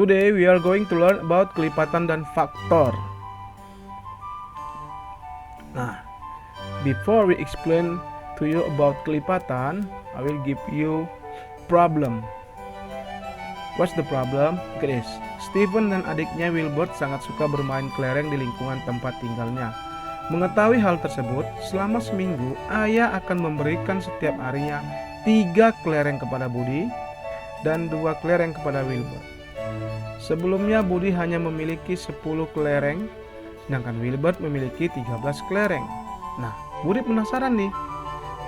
Today we are going to learn about kelipatan dan faktor. Nah, before we explain to you about kelipatan, I will give you problem. What's the problem? Guys, Stephen dan adiknya Wilbert sangat suka bermain kelereng di lingkungan tempat tinggalnya. Mengetahui hal tersebut, selama seminggu ayah akan memberikan setiap harinya 3 kelereng kepada Budi dan 2 kelereng kepada Wilbert. Sebelumnya Budi hanya memiliki 10 kelereng, sedangkan Wilbert memiliki 13 kelereng. Nah, Budi penasaran nih,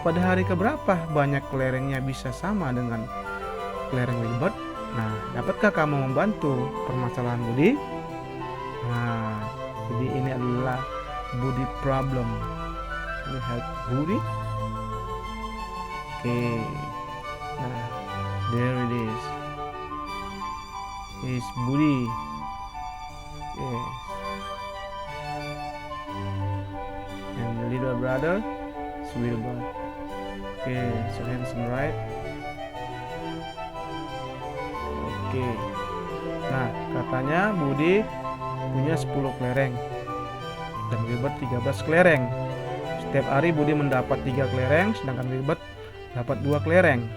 pada hari keberapa banyak kelerengnya bisa sama dengan kelereng Wilbert? Nah, dapatkah kamu membantu permasalahan Budi? Nah, jadi ini adalah Budi problem. Can you help Budi? Oke. Nah, there it is. Is Budi. Yes. And the little brother is Wilbert. Okay, so handsome, right? Oke. Nah, katanya Budi punya 10 kelereng dan Wilbert 13 kelereng. Setiap hari Budi mendapat 3 kelereng, sedangkan Wilbert dapat 2 kelereng.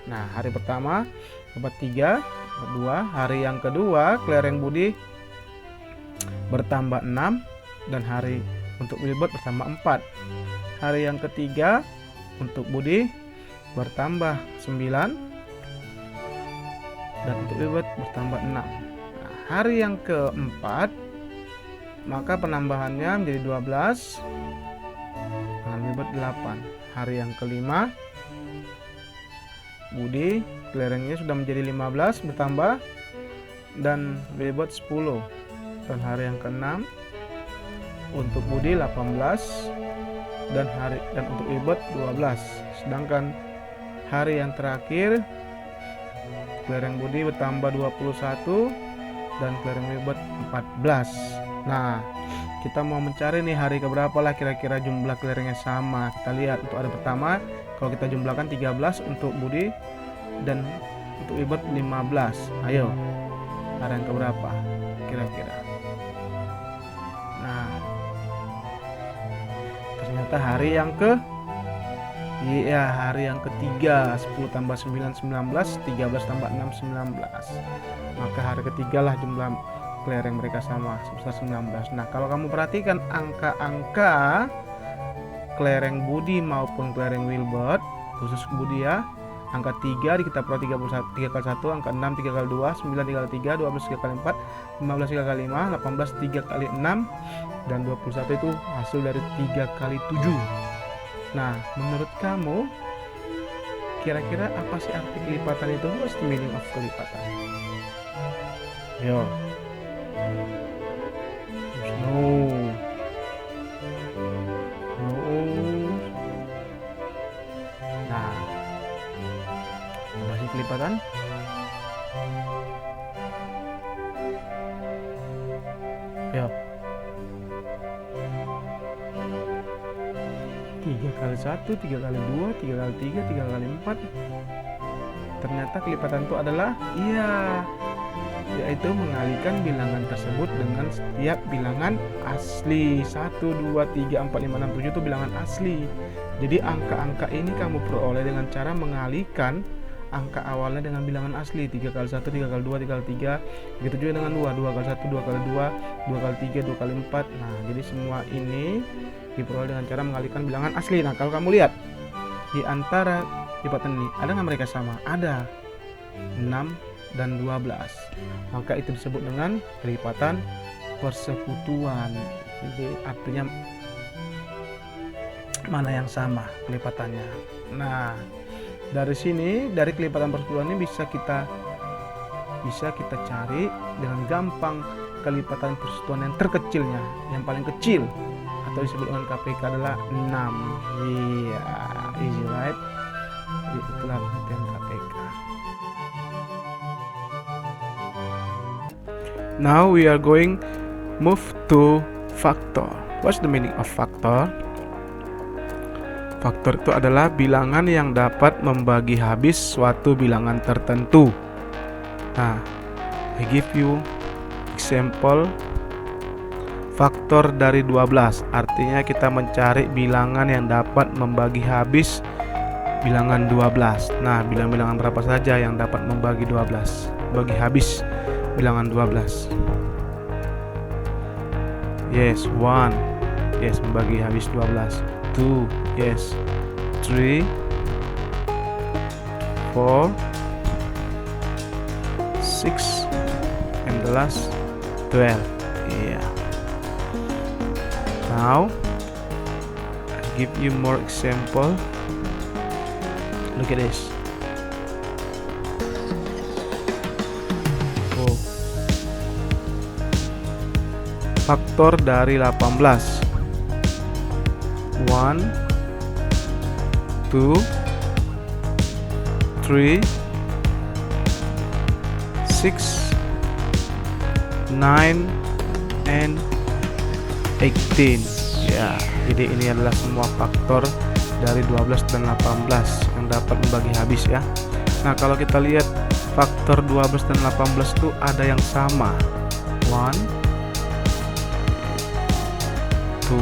Nah, hari pertama dapat 3, dapat 2. Hari yang kedua kelereng Budi bertambah 6 dan hari untuk Wilbert bertambah 4. Hari yang ketiga untuk Budi bertambah 9 dan untuk Wilbert bertambah 6. Nah, hari yang keempat maka penambahannya menjadi 12 dan Wilbert 8. Hari yang kelima Budi kelerengnya sudah menjadi 15 bertambah dan Wilbert 10. Dan hari yang keenam untuk Budi 18 dan untuk Wilbert 12. Sedangkan hari yang terakhir kelereng Budi bertambah 21 dan kelereng Wilbert 14. Nah, kita mau mencari nih hari keberapa lah kira-kira jumlah kelerengnya sama. Kita lihat untuk hari pertama, kalau kita jumlahkan 13 untuk Budi dan untuk Wilbert 15. Ayo, hari yang keberapa kira-kira? Nah, ternyata hari yang hari yang ketiga. 10 tambah 9 19, 13 tambah 6 19. Maka hari ketiga lah jumlah kelereng mereka sama sebesar 19. Nah, kalau kamu perhatikan angka-angka kelereng Budi maupun kelereng Wilbert, khusus Budi ya, angka 3 kita peroleh 3 kali 1, angka 6 3 kali 2, 9 3 kali 3, 12 3 kali 4, 15 3 kali 5, 18 3 kali 6, dan 21 itu hasil dari 3 kali 7. Nah, menurut kamu kira-kira apa sih arti kelipatan itu? What's the meaning of kelipatan? Yo. No. Nah, apa sih kelipatan? Yo. 3 kali 1, 3 kali 2, 3 kali 3, 3 kali 4. Ternyata kelipatan itu adalah yaitu mengalihkan bilangan tersebut dengan setiap bilangan asli. 1, 2, 3, 4, 5, 6, 7 itu bilangan asli. Jadi angka-angka ini kamu peroleh dengan cara mengalihkan angka awalnya dengan bilangan asli. 3 kali 1, 3 kali 2, 3 kali 3. Begitu juga dengan 2, 2 kali 1, 2 kali 2, 2 kali 3, 2 kali 4. Nah, jadi semua ini diperoleh dengan cara mengalihkan bilangan asli. Nah, kalau kamu lihat di antara kelipatan ini, ada nggak mereka sama? Ada, 6 dan 12. Maka itu disebut dengan kelipatan persekutuan. Jadi artinya mana yang sama kelipatannya. Nah, dari sini, dari kelipatan persekutuan ini bisa kita cari dengan gampang kelipatan persekutuan yang terkecilnya, yang paling kecil atau disebut dengan KPK adalah 6. Iya, easy right? Jadi itulah pengertian KPK. Now we are going move to factor. What's the meaning of factor? Faktor itu adalah bilangan yang dapat membagi habis suatu bilangan tertentu. Nah, I give you example faktor dari 12. Artinya kita mencari bilangan yang dapat membagi habis bilangan 12. Nah, bilangan berapa saja yang dapat membagi 12? Bagi habis bilangan 12. Yes, 1. Yes, membagi habis 12. 2. Yes. 3. 4. 6. And the last 12. Yeah. Now I give you more example. Look at this. Oh. Faktor dari 18. 1 2 3 6 9 and 18. Ya, jadi ini adalah semua faktor dari 12 dan 18 yang dapat membagi habis ya. Nah, kalau kita lihat faktor 12 dan 18 itu ada yang sama. 1 2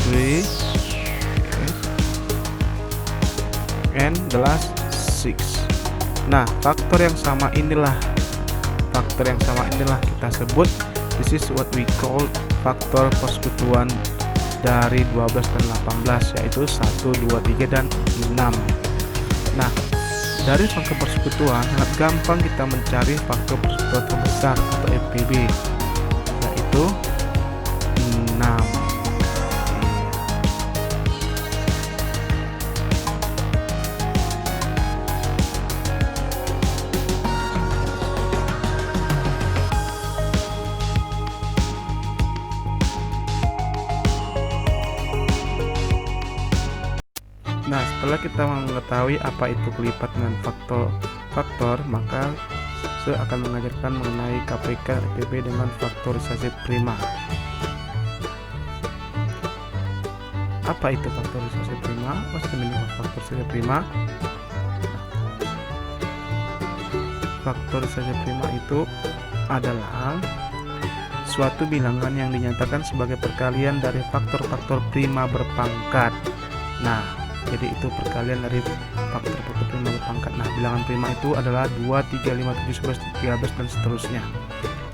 3 and the last 6. Nah, faktor yang sama inilah kita sebut, this is what we call faktor persekutuan dari 12 dan 18, yaitu 1, 2, 3 dan 6. Nah, dari faktor persekutuan sangat gampang kita mencari faktor persekutuan terbesar atau FPB, yaitu 6. Nah, setelah kita mengetahui apa itu kelipat dengan faktor, maka saya akan mengajarkan mengenai KPK FPB dengan faktorisasi prima. Apa itu faktorisasi prima? What's the meaning of faktorisasi prima? Faktorisasi prima itu adalah suatu bilangan yang dinyatakan sebagai perkalian dari faktor-faktor prima berpangkat. Nah, jadi itu perkalian dari faktor-faktor prima berpangkat. Nah, bilangan prima itu adalah 2, 3, 5, 7, 11, 13 dan seterusnya.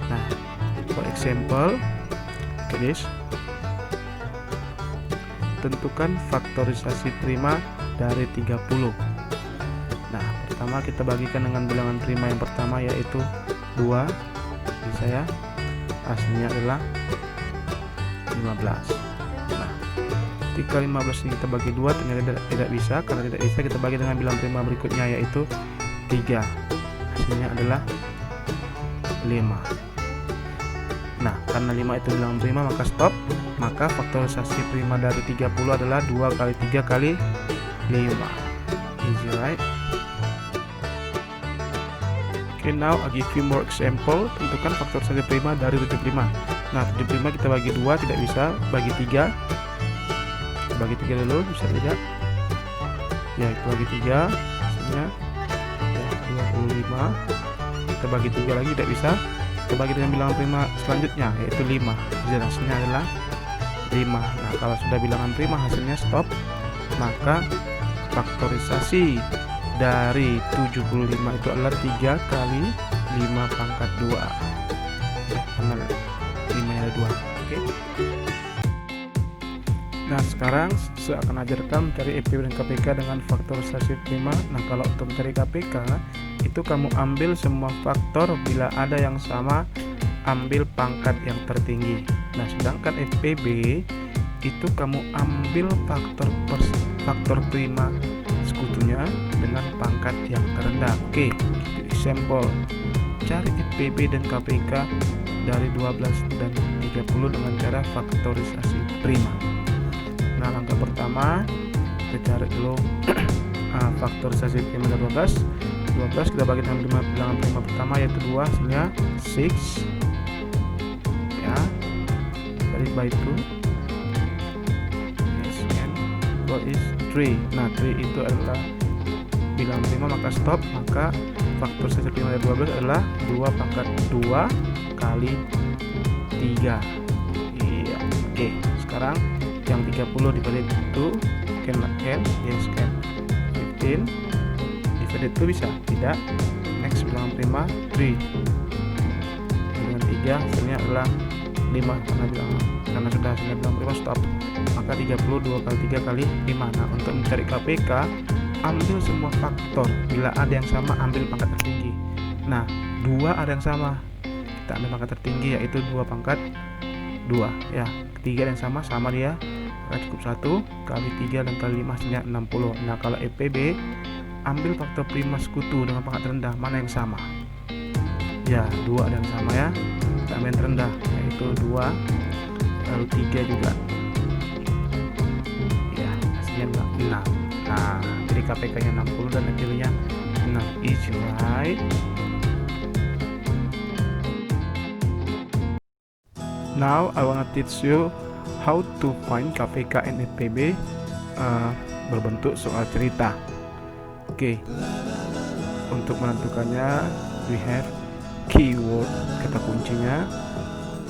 Nah, for example, this. Tentukan faktorisasi prima dari 30. Nah, pertama kita bagikan dengan bilangan prima yang pertama, yaitu 2. Bisa ya, hasilnya adalah 15. Ketika 15 ini kita bagi 2 ternyata tidak bisa. Karena tidak bisa, kita bagi dengan bilangan prima berikutnya, yaitu 3. Hasilnya adalah 5. Nah, karena 5 itu bilangan prima, maka stop. Maka faktorisasi prima dari 30 adalah 2 kali 3 kali 5. Easy, right? Okay, now I give you more example. Tentukan faktorisasi prima dari 75. Nah, 75 kita bagi 2 tidak bisa, bagi 3. Bagi 3 dulu, bisa tidak? Ya, itu bagi 3 hasilnya ya, 25. Kita bagi 3 lagi tidak bisa, kita bagi dengan bilangan prima selanjutnya, yaitu 5. Jadi hasilnya adalah 5. Nah, kalau sudah bilangan prima hasilnya stop, maka faktorisasi dari 75 itu adalah 3 kali 5 pangkat 2 ya, karena 5 ada 2. Oke. Nah, sekarang saya akan ajarkan mencari FPB dan KPK dengan faktorisasi prima. Nah, kalau untuk mencari KPK itu kamu ambil semua faktor, bila ada yang sama ambil pangkat yang tertinggi. Nah, sedangkan FPB itu kamu ambil faktor prima sekutunya dengan pangkat yang terendah. Oke, example, cari FPB dan KPK dari 12 dan 30 dengan cara faktorisasi prima. Nah, langkah pertama kita cari dulu faktorisasi prima dari 12 kita bagi dengan bilangan prima pertama, yaitu 2, hasilnya 6 ya, divided by 2. Yes, and what is 3? Nah, 3 itu adalah bilang prima maka stop, maka faktor saja prima dari 12 adalah 2 pangkat 2 kali 3. Iya, oke. Sekarang yang 30 divided 2 can, yes can. 15 divided 2 bisa? Tidak. Next bilangan prima 3 dengan 3 hasilnya adalah 5 karena sudah hasilnya bilangan prima stop, maka 32 kali 3 kali 5. Nah, untuk mencari KPK ambil semua faktor, bila ada yang sama ambil pangkat tertinggi. Nah, 2 ada yang sama, kita ambil pangkat tertinggi yaitu 2 pangkat 2 ya. Ketiga yang sama dia, maka cukup 1 kali 3 dan kali 5 hasilnya 60. Nah, kalau FPB ambil faktor prima sekutu dengan pangkat rendah, mana yang sama? Ya, 2 ada yang sama ya, kita ambil yang terendah yaitu 2 lalu 3 juga ya, hasilnya 6. Nah, jadi KPK nya 60 dan hasilnya 6. Easy right? Now I wanna teach you how to find KPK and FPB berbentuk soal cerita. Oke. Untuk menentukannya we have keyword, kata kuncinya.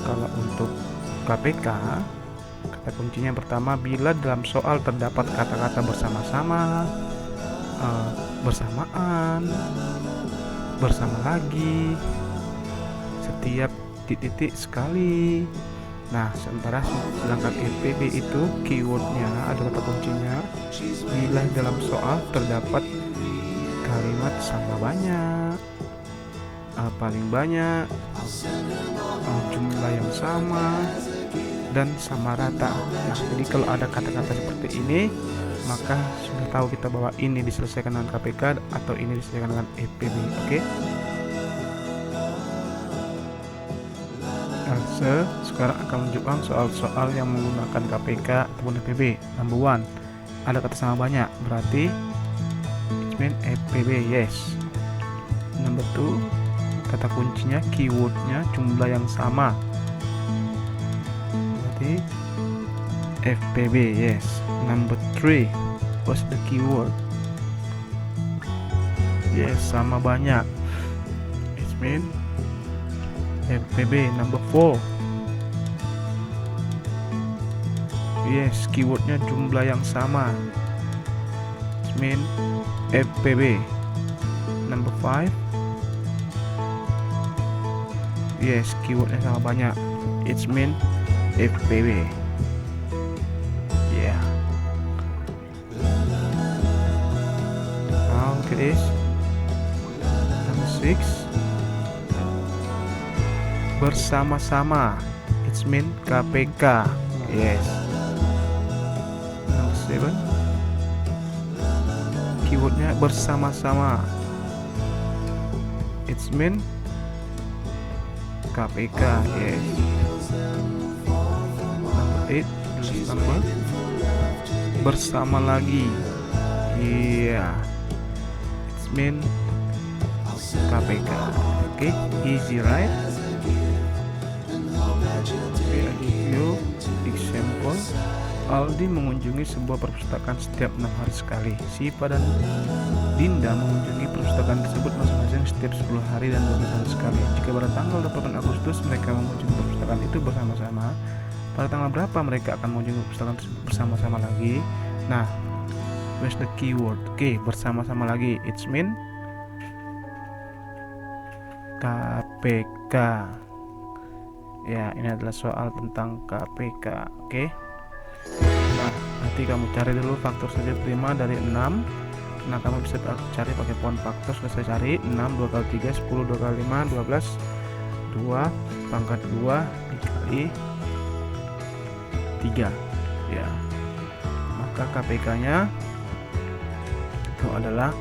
Kalau untuk KPK, kata kuncinya yang pertama, bila dalam soal terdapat kata-kata bersama-sama, bersamaan, bersama lagi, setiap titik-titik sekali. Nah, sedangkan FPB itu keywordnya ada kata kuncinya bila dalam soal terdapat kalimat sama banyak, paling banyak, jumlah yang sama, dan sama rata. Nah, jadi kalau ada kata-kata seperti ini, maka sudah tahu kita bahwa ini diselesaikan dengan KPK atau ini diselesaikan dengan FPB. Oke? Sekarang akan menunjukkan soal-soal yang menggunakan KPK ataupun FPB. Number 1, ada kata sama banyak, berarti it means FPB, yes. Number 2, kata kuncinya, keywordnya jumlah yang sama, berarti FPB, yes. Number 3, what's the keyword? Yes, sama banyak, it means FPB. Number 4, yes, keywordnya jumlah yang sama, it means FPB. Number 5, yes, keywordnya sama banyak, it means FPB. Yeah. Now look at this. Number 6, bersama-sama, it means KPK. Yes. Number 7, keywordnya bersama-sama, it means KPK. Yes. Number 8, number bersama lagi. Iya, it means KPK. Okay, easy right? Video example. Aldi mengunjungi sebuah perpustakaan setiap 6 hari sekali. Siva dan Dinda mengunjungi perpustakaan tersebut masing-masing setiap 10 hari dan 12 hari sekali. Jika pada tanggal 28 Agustus mereka mengunjungi perpustakaan itu bersama-sama, pada tanggal berapa mereka akan mengunjungi perpustakaan tersebut bersama-sama lagi? Nah, where's the keyword? Oke, bersama-sama lagi, it's mean KPK. Ya, ini adalah soal tentang KPK. Oke. Nah, nanti kamu cari dulu faktor saja prima dari 6. Nah, kamu bisa cari pakai pohon faktor. Sudah saya cari 6, 2 kali 3, 10, 2 kali 5, 12, 2 pangkat 2 dikali 3. Ya, maka KPK nya itu adalah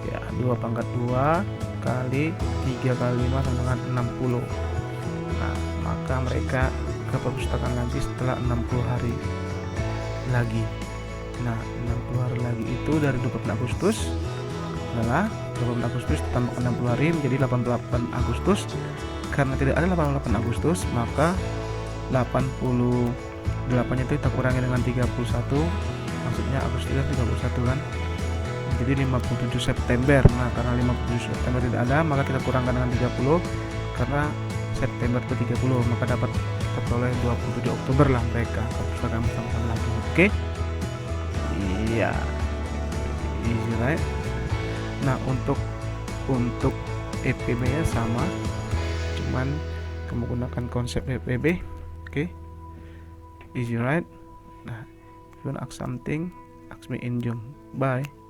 ya 2 pangkat 2 kali 3 kali 5 sama dengan 60. Nah, maka mereka ke perpustakaan nanti setelah 60 hari lagi. Nah, 60 hari lagi itu dari 28 Agustus adalah 28 Agustus tambah 60 hari menjadi 88 Agustus. Karena tidak ada 88 Agustus, maka 88 itu kita kurangi dengan 31, maksudnya Agustus 31 kan. jadi 57 September. Nah, karena 57 September tidak ada, maka kita kurangkan dengan 30 karena September itu 30, maka dapat terperoleh 27 Oktober lah mereka. Kita akan sama-sama lagi. Oke? Iya. Easy right? Nah, untuk EPB-nya sama, cuman kamu gunakan konsep EPB. Oke? Easy right? Nah, if you want to ask something, ask me in Zoom. Bye.